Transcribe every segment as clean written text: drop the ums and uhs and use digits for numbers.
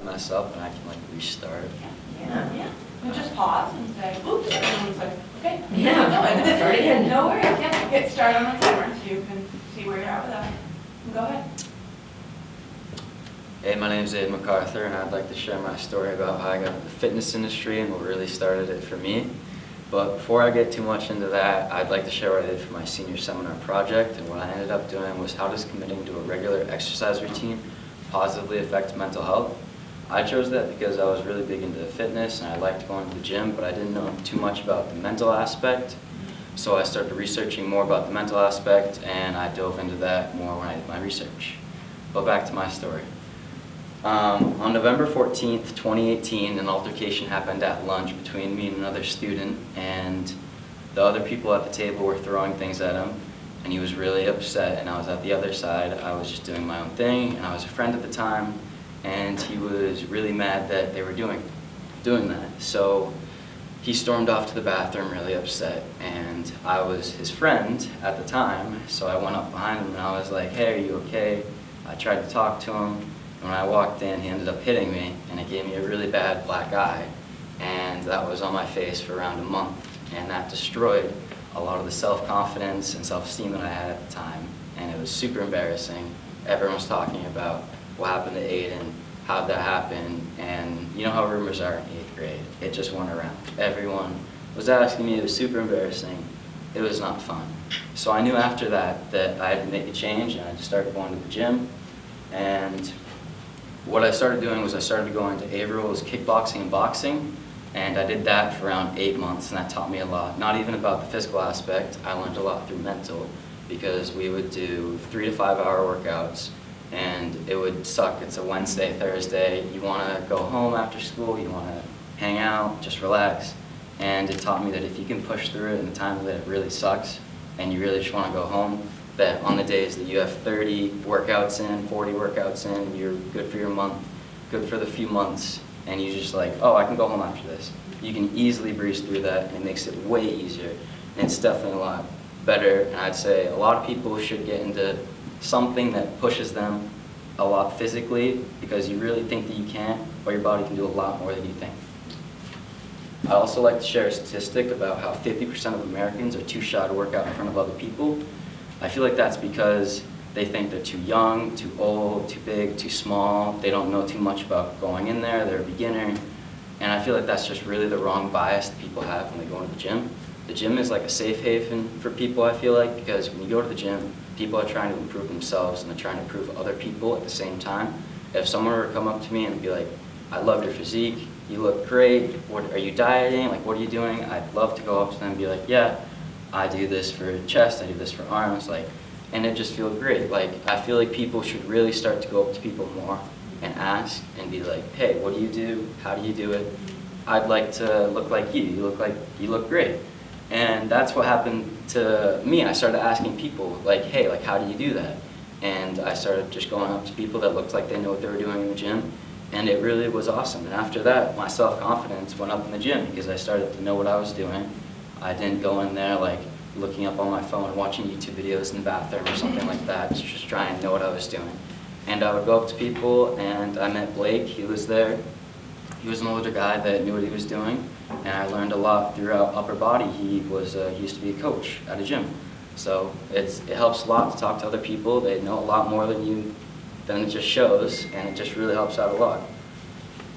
mess up and I can like restart. Yeah. We just pause and say, oops, and everyone's like, okay, Yeah, start again. No worries, yeah, hit start on the timer so you can see where you're at with that. Go ahead. Hey, my name is Aidan and I'd like to share my story about how I got into the fitness industry and what really started it for me. But before I get too much into that, I'd like to share what I did for my senior seminar project, and what I ended up doing was how does committing to a regular exercise routine positively affect mental health. I chose that because I was really big into fitness and I liked going to the gym, but I didn't know too much about the mental aspect. So I started researching more about the mental aspect, and I dove into that more when I did my research. But back to my story. On November 14th, 2018, an altercation happened at lunch between me and another student, and the other people at the table were throwing things at him, and he was really upset, and I was at the other side. I was just doing my own thing, and I was a friend at the time, and he was really mad that they were doing that. So he stormed off to the bathroom really upset, and I was his friend at the time, so I went up behind him and I was like, hey, are you okay? I tried to talk to him. When I walked in, he ended up hitting me, and it gave me a really bad black eye, and that was on my face for around a month, and that destroyed a lot of the self-confidence and self-esteem that I had at the time, and it was super embarrassing. Everyone was talking about what happened to Aidan, how'd that happen, and you know how rumors are in 8th grade. It just went around. Everyone was asking me. It was super embarrassing. It was not fun. So I knew after that that I had to make a change, and I just started going to the gym. And what I started doing was I started going to Averill's kickboxing and boxing, and I did that for around 8 months, and that taught me a lot. Not even about the physical aspect. I learned a lot through mental, because we would do 3 to 5 hour workouts, and it would suck. It's a Wednesday, Thursday. You want to go home after school, you want to hang out, just relax. And it taught me that if you can push through it in the time that it really sucks, and you really just want to go home, that on the days that you have 30 workouts in, 40 workouts in, you're good for your month, good for the few months, and you just like, oh, I can go home after this. You can easily breeze through that, and it makes it way easier. And it's definitely a lot better, and I'd say a lot of people should get into something that pushes them a lot physically, because you really think that you can't, but your body can do a lot more than you think. I'd also like to share a statistic about how 50% of Americans are too shy to work out in front of other people. I feel like that's because they think they're too young, too old, too big, too small. They don't know too much about going in there. They're a beginner. And I feel like that's just really the wrong bias that people have when they go into the gym. The gym is like a safe haven for people, I feel like, because when you go to the gym, people are trying to improve themselves and they're trying to improve other people at the same time. If someone were to come up to me and be like, I love your physique, you look great, what, are you dieting, like what are you doing? I'd love to go up to them and be like, yeah, I do this for chest, I do this for arms, like, and it just feels great. Like, I feel like people should really start to go up to people more and ask and be like, hey, what do you do? How do you do it? I'd like to look like you. You look great. And that's what happened to me. I started asking people, like, hey, like, how do you do that? And I started just going up to people that looked like they knew what they were doing in the gym, and it really was awesome. And after that, my self-confidence went up in the gym because I started to know what I was doing. I didn't go in there like looking up on my phone, watching YouTube videos in the bathroom or something like that, just trying to know what I was doing. And I would go up to people, and I met Blake. He was there. He was an older guy that knew what he was doing, and I learned a lot throughout upper body. He used to be a coach at a gym. So it helps a lot to talk to other people. They know a lot more than it just shows, and it just really helps out a lot.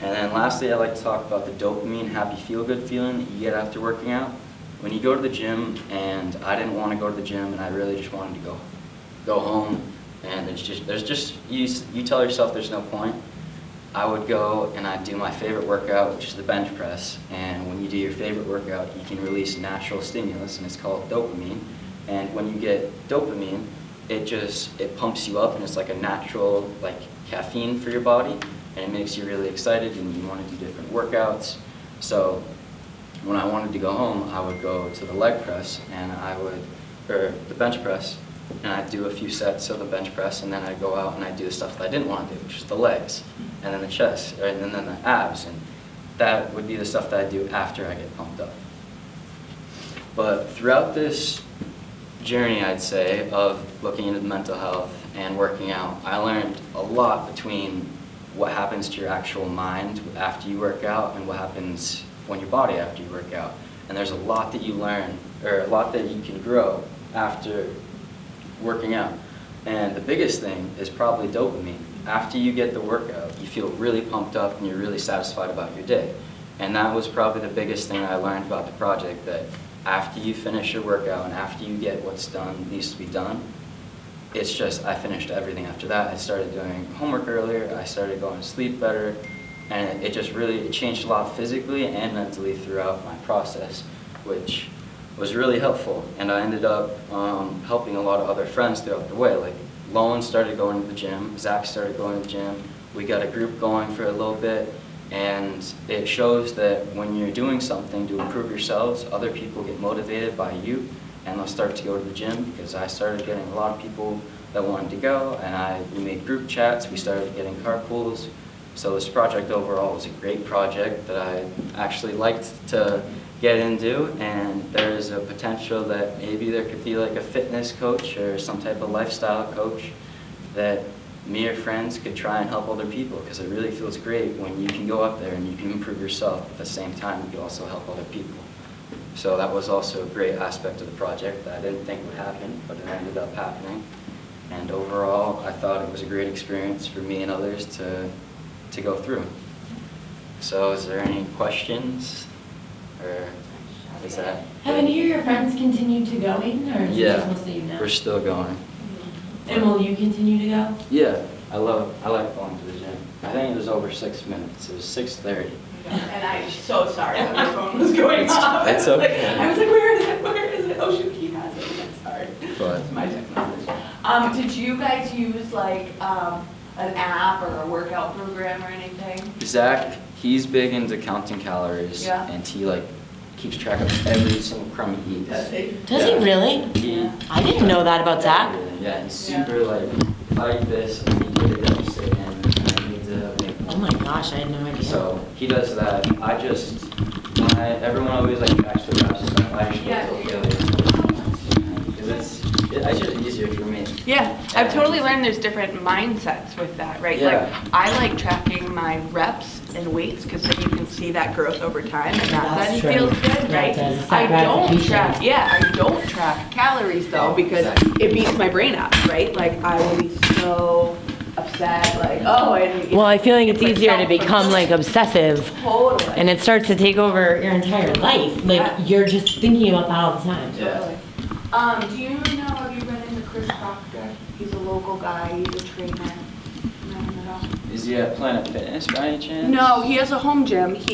And then lastly, I'd like to talk about the dopamine, happy, feel-good feeling that you get after working out. When you go to the gym, and I didn't want to go to the gym, and I really just wanted to go home, and you tell yourself there's no point. I would go and I'd do my favorite workout, which is the bench press. And when you do your favorite workout, you can release natural stimulus, and it's called dopamine. And when you get dopamine, it pumps you up, and it's like a natural like caffeine for your body, and it makes you really excited, and you want to do different workouts. So when I wanted to go home, I would go to the leg press, and or the bench press, and I'd do a few sets of the bench press, and then I'd go out and I'd do the stuff that I didn't want to do, which is the legs, and then the chest, and then the abs, and that would be the stuff that I do after I get pumped up. But throughout this journey, I'd say, of looking into mental health and working out, I learned a lot between what happens to your actual mind after you work out and what happens when your body after you work out. And there's a lot that you learn, or a lot that you can grow after working out. And the biggest thing is probably dopamine. After you get the workout, you feel really pumped up and you're really satisfied about your day. And that was probably the biggest thing I learned about the project, that after you finish your workout and after you get what's done needs to be done, it's just, I finished everything after that. I started doing homework earlier, I started going to sleep better, and it just really, it changed a lot physically and mentally throughout my process, which was really helpful. And I ended up helping a lot of other friends throughout the way. Like Lowen started going to the gym, Zach started going to the gym, we got a group going for a little bit, and it shows that when you're doing something to improve yourselves, other people get motivated by you, and they'll start to go to the gym, because I started getting a lot of people that wanted to go, and we made group chats, we started getting carpools. So this project overall was a great project that I actually liked to get into, and there's a potential that maybe there could be like a fitness coach or some type of lifestyle coach that me or friends could try and help other people, because it really feels great when you can go up there and you can improve yourself, but at the same time you can also help other people. So that was also a great aspect of the project that I didn't think would happen, but it ended up happening. And overall, I thought it was a great experience for me and others to go through. So is there any questions? Or is that? Have any of your friends continued to going, or is it just mostly you now? We're still going. And will you continue to go? Yeah, I like going to the gym. I think it was over 6 minutes. It was 6:30. And I'm so sorry that my phone was going off. It's okay. I was like, where is it? Where is it? Oh shoot, he has it. I'm sorry. But It's my text message. Did you guys use like an app or a workout program or anything? Zach, he's big into counting calories, Yeah. and he like keeps track of every single crumb he eats. Does he? Does he really? He, I didn't know that about Zach. yeah, he's super like this, and he did it every day, and I need to make Oh my gosh, I had no idea. So he does that. Everyone always like tracks the reps and stuff. I just Yeah, wait you till do. because it's just easier for me. Yeah, I've totally learned there's different mindsets with that, right? Yeah. Like, I like tracking my reps and weights because then you can see that growth over time, and that That's then true. feels good, Yeah, right? it does. It's I that don't gratification. track, I don't track calories though, Oh, because exactly. it beats my brain up, right? Like, I will be so upset, like, oh, and. Well, I feel like it's easier to self- become like obsessive, Totally. and it starts to take over your entire life. Like, Yeah. you're just thinking about that all the time. Yeah. Totally. Do you know, have you run into Chris Proctor? He's a local guy, he's a trainer. Know him at all? Is he at Planet Fitness by any chance? No, he has a home gym.